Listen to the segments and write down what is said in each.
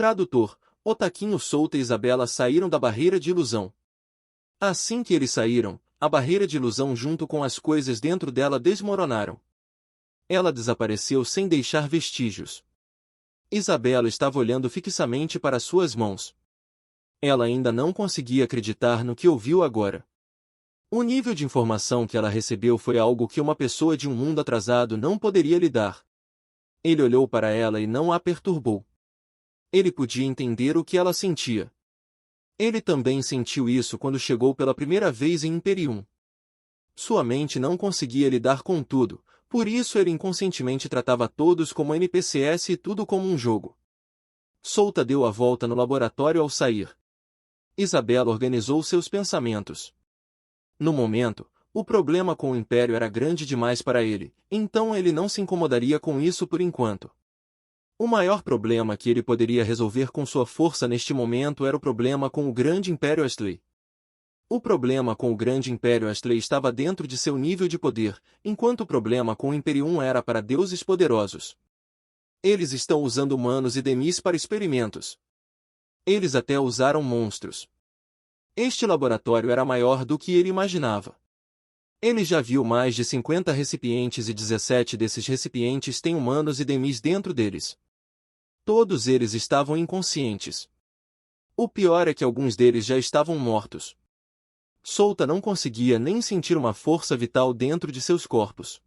Tradutor: Otaquinho Souta e Isabela saíram da barreira de ilusão. Assim que eles saíram, a barreira de ilusão junto com as coisas dentro dela desmoronaram. Ela desapareceu sem deixar vestígios. Isabela estava olhando fixamente para suas mãos. Ela ainda não conseguia acreditar no que ouviu agora. O nível de informação que ela recebeu foi algo que uma pessoa de um mundo atrasado não poderia lidar. Ele olhou para ela e não a perturbou. Ele podia entender o que ela sentia. Ele também sentiu isso quando chegou pela primeira vez em Imperium. Sua mente não conseguia lidar com tudo, por isso ele inconscientemente tratava todos como NPCs e tudo como um jogo. Souta deu a volta no laboratório ao sair. Isabela organizou seus pensamentos. No momento, o problema com o Império era grande demais para ele, então ele não se incomodaria com isso por enquanto. O maior problema que ele poderia resolver com sua força neste momento era o problema com o Grande Império Astley. O problema com o Grande Império Astley estava dentro de seu nível de poder, enquanto o problema com o Imperium era para deuses poderosos. Eles estão usando humanos e demis para experimentos. Eles até usaram monstros. Este laboratório era maior do que ele imaginava. Ele já viu mais de 50 recipientes e 17 desses recipientes têm humanos e demis dentro deles. Todos eles estavam inconscientes. O pior é que alguns deles já estavam mortos. Souta não conseguia nem sentir uma força vital dentro de seus corpos.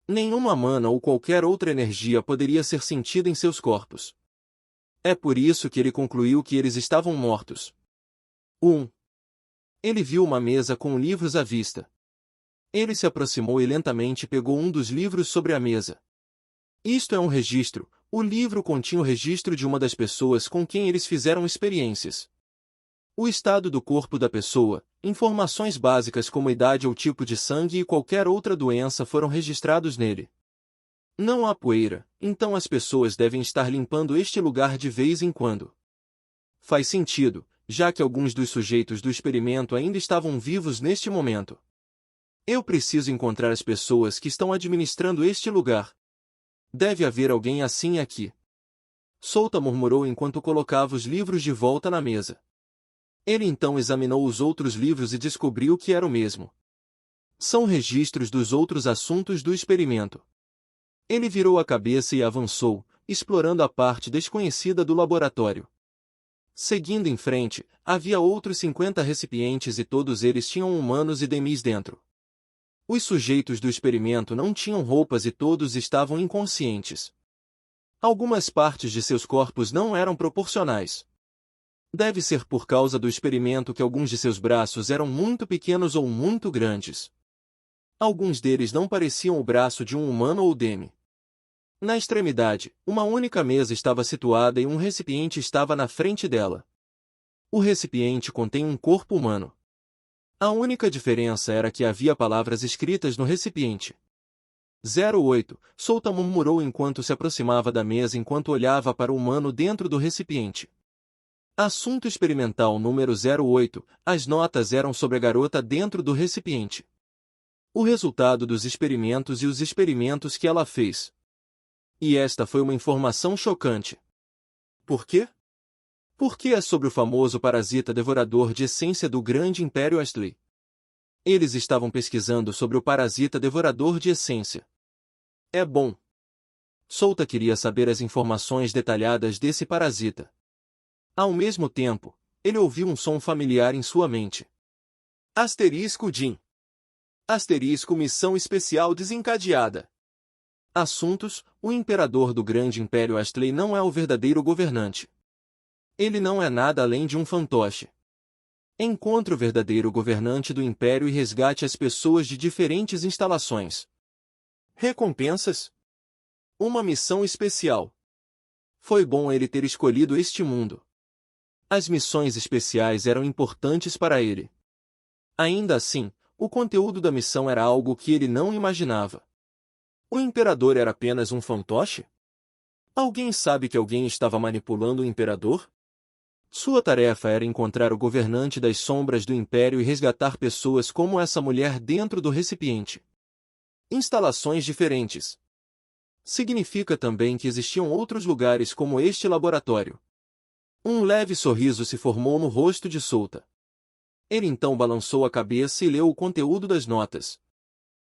Nenhuma mana ou qualquer outra energia poderia ser sentida em seus corpos. É por isso que ele concluiu que eles estavam mortos. 1. Ele viu uma mesa com livros à vista. Ele se aproximou e lentamente pegou um dos livros sobre a mesa. Isto é um registro. O livro continha o registro de uma das pessoas com quem eles fizeram experiências. O estado do corpo da pessoa, informações básicas como idade ou tipo de sangue e qualquer outra doença foram registrados nele. Não há poeira, então as pessoas devem estar limpando este lugar de vez em quando. Faz sentido, já que alguns dos sujeitos do experimento ainda estavam vivos neste momento. Eu preciso encontrar as pessoas que estão administrando este lugar. Deve haver alguém assim aqui. Souta murmurou enquanto colocava os livros de volta na mesa. Ele então examinou os outros livros e descobriu que era o mesmo. São registros dos outros assuntos do experimento. Ele virou a cabeça e avançou, explorando a parte desconhecida do laboratório. Seguindo em frente, havia outros 50 recipientes e todos eles tinham humanos e demis dentro. Os sujeitos do experimento não tinham roupas e todos estavam inconscientes. Algumas partes de seus corpos não eram proporcionais. Deve ser por causa do experimento que alguns de seus braços eram muito pequenos ou muito grandes. Alguns deles não pareciam o braço de um humano ou demi. Na extremidade, uma única mesa estava situada e um recipiente estava na frente dela. O recipiente contém um corpo humano. A única diferença era que havia palavras escritas no recipiente. 08, Souta murmurou enquanto se aproximava da mesa enquanto olhava para o humano dentro do recipiente. Assunto experimental número 08, as notas eram sobre a garota dentro do recipiente. O resultado dos experimentos e os experimentos que ela fez. E esta foi uma informação chocante. Por quê? Porque é sobre o famoso parasita devorador de essência do Grande Império Astley. Eles estavam pesquisando sobre o parasita devorador de essência. É bom. Souta queria saber as informações detalhadas desse parasita. Ao mesmo tempo, ele ouviu um som familiar em sua mente. Asterisco Jin. Asterisco Missão Especial Desencadeada. Assuntos: o imperador do Grande Império Astley não é o verdadeiro governante. Ele não é nada além de um fantoche. Encontre o verdadeiro governante do Império e resgate as pessoas de diferentes instalações. Recompensas? Uma missão especial. Foi bom ele ter escolhido este mundo. As missões especiais eram importantes para ele. Ainda assim, o conteúdo da missão era algo que ele não imaginava. O imperador era apenas um fantoche? Alguém sabe que alguém estava manipulando o imperador? Sua tarefa era encontrar o governante das sombras do império e resgatar pessoas como essa mulher dentro do recipiente. Instalações diferentes. Significa também que existiam outros lugares como este laboratório. Um leve sorriso se formou no rosto de Souta. Ele então balançou a cabeça e leu o conteúdo das notas.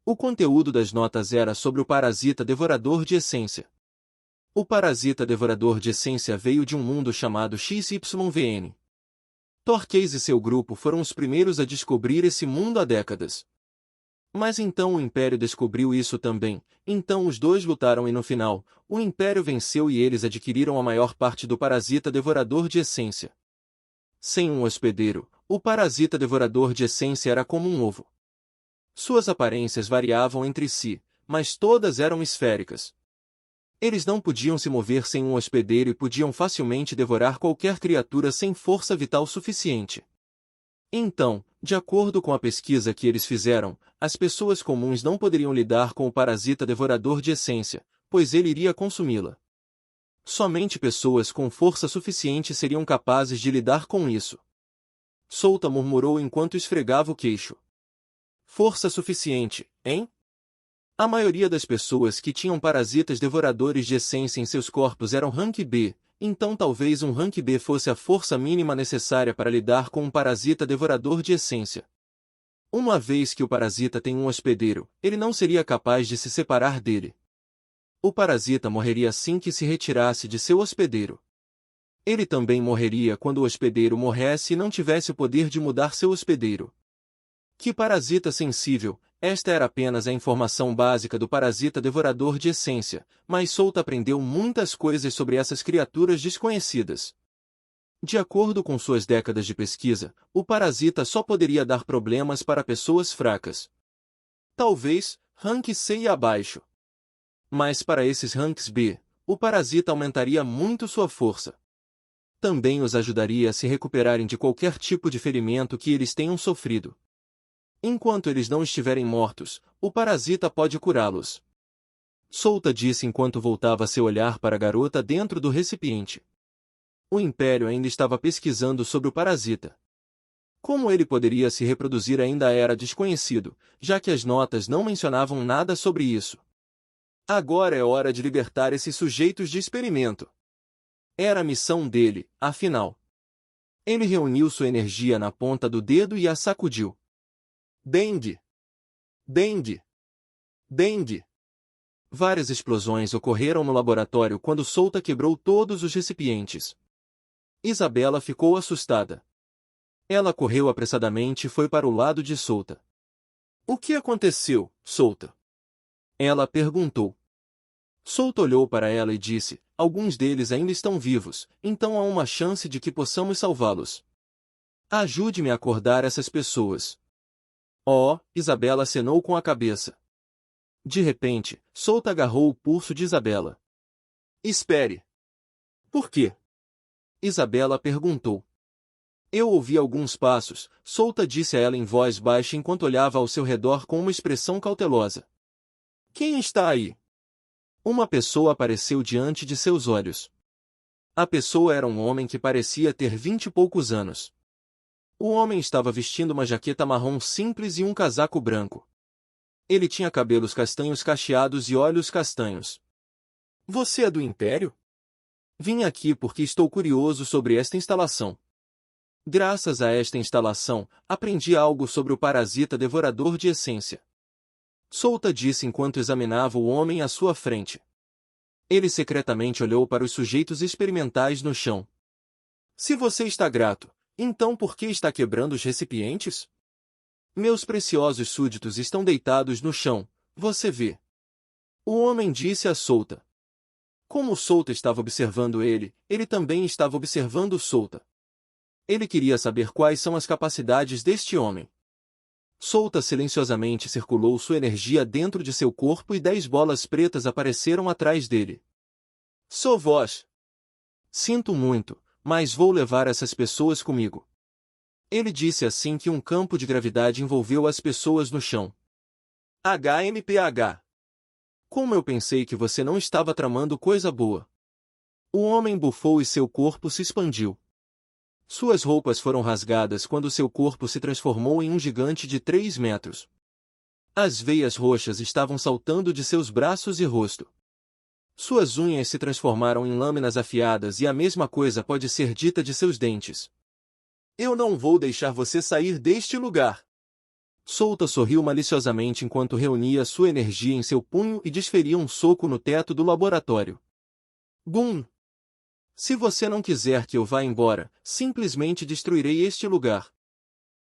O conteúdo das notas era sobre o parasita devorador de essência. O parasita devorador de essência veio de um mundo chamado XYVN. Torquays e seu grupo foram os primeiros a descobrir esse mundo há décadas. Mas então o Império descobriu isso também, então os dois lutaram e no final, o Império venceu e eles adquiriram a maior parte do parasita devorador de essência. Sem um hospedeiro, o parasita devorador de essência era como um ovo. Suas aparências variavam entre si, mas todas eram esféricas. Eles não podiam se mover sem um hospedeiro e podiam facilmente devorar qualquer criatura sem força vital suficiente. Então, de acordo com a pesquisa que eles fizeram, as pessoas comuns não poderiam lidar com o parasita devorador de essência, pois ele iria consumi-la. Somente pessoas com força suficiente seriam capazes de lidar com isso. Souta murmurou enquanto esfregava o queixo. Força suficiente, hein? A maioria das pessoas que tinham parasitas devoradores de essência em seus corpos eram rank B, então talvez um rank B fosse a força mínima necessária para lidar com um parasita devorador de essência. Uma vez que o parasita tem um hospedeiro, ele não seria capaz de se separar dele. O parasita morreria assim que se retirasse de seu hospedeiro. Ele também morreria quando o hospedeiro morresse e não tivesse o poder de mudar seu hospedeiro. Que parasita sensível! Esta era apenas a informação básica do parasita devorador de essência, mas Souta aprendeu muitas coisas sobre essas criaturas desconhecidas. De acordo com suas décadas de pesquisa, o parasita só poderia dar problemas para pessoas fracas. Talvez, rank C e abaixo. Mas para esses ranks B, o parasita aumentaria muito sua força. Também os ajudaria a se recuperarem de qualquer tipo de ferimento que eles tenham sofrido. Enquanto eles não estiverem mortos, o parasita pode curá-los. Souta disse enquanto voltava seu olhar para a garota dentro do recipiente. O Império ainda estava pesquisando sobre o parasita. Como ele poderia se reproduzir ainda era desconhecido, já que as notas não mencionavam nada sobre isso. Agora é hora de libertar esses sujeitos de experimento. Era a missão dele, afinal. Ele reuniu sua energia na ponta do dedo e a sacudiu. Dende! Dende! Dende! Várias explosões ocorreram no laboratório quando Souta quebrou todos os recipientes. Isabela ficou assustada. Ela correu apressadamente e foi para o lado de Souta. O que aconteceu, Souta? Ela perguntou. Souta olhou para ela e disse, alguns deles ainda estão vivos, então há uma chance de que possamos salvá-los. Ajude-me a acordar essas pessoas. Oh, Isabela acenou com a cabeça. De repente, Souta agarrou o pulso de Isabela. Espere. Por quê? Isabela perguntou. Eu ouvi alguns passos, Souta disse a ela em voz baixa enquanto olhava ao seu redor com uma expressão cautelosa. Quem está aí? Uma pessoa apareceu diante de seus olhos. A pessoa era um homem que parecia ter 20 e poucos anos. O homem estava vestindo uma jaqueta marrom simples e um casaco branco. Ele tinha cabelos castanhos cacheados e olhos castanhos. Você é do Império? Vim aqui porque estou curioso sobre esta instalação. Graças a esta instalação, aprendi algo sobre o parasita devorador de essência. Souta disse enquanto examinava o homem à sua frente. Ele secretamente olhou para os sujeitos experimentais no chão. Se você está grato, então por que está quebrando os recipientes? Meus preciosos súditos estão deitados no chão, você vê. O homem disse a Souta. Como Souta estava observando ele, ele também estava observando Souta. Ele queria saber quais são as capacidades deste homem. Souta silenciosamente circulou sua energia dentro de seu corpo e 10 bolas pretas apareceram atrás dele. Sou vós. Sinto muito, mas vou levar essas pessoas comigo. Ele disse assim que um campo de gravidade envolveu as pessoas no chão. HMPH. Como eu pensei que você não estava tramando coisa boa. O homem bufou e seu corpo se expandiu. Suas roupas foram rasgadas quando seu corpo se transformou em um gigante de 3 metros. As veias roxas estavam saltando de seus braços e rosto. Suas unhas se transformaram em lâminas afiadas e a mesma coisa pode ser dita de seus dentes. Eu não vou deixar você sair deste lugar. Solta sorriu maliciosamente enquanto reunia sua energia em seu punho e desferia um soco no teto do laboratório. Bum! Se você não quiser que eu vá embora, simplesmente destruirei este lugar.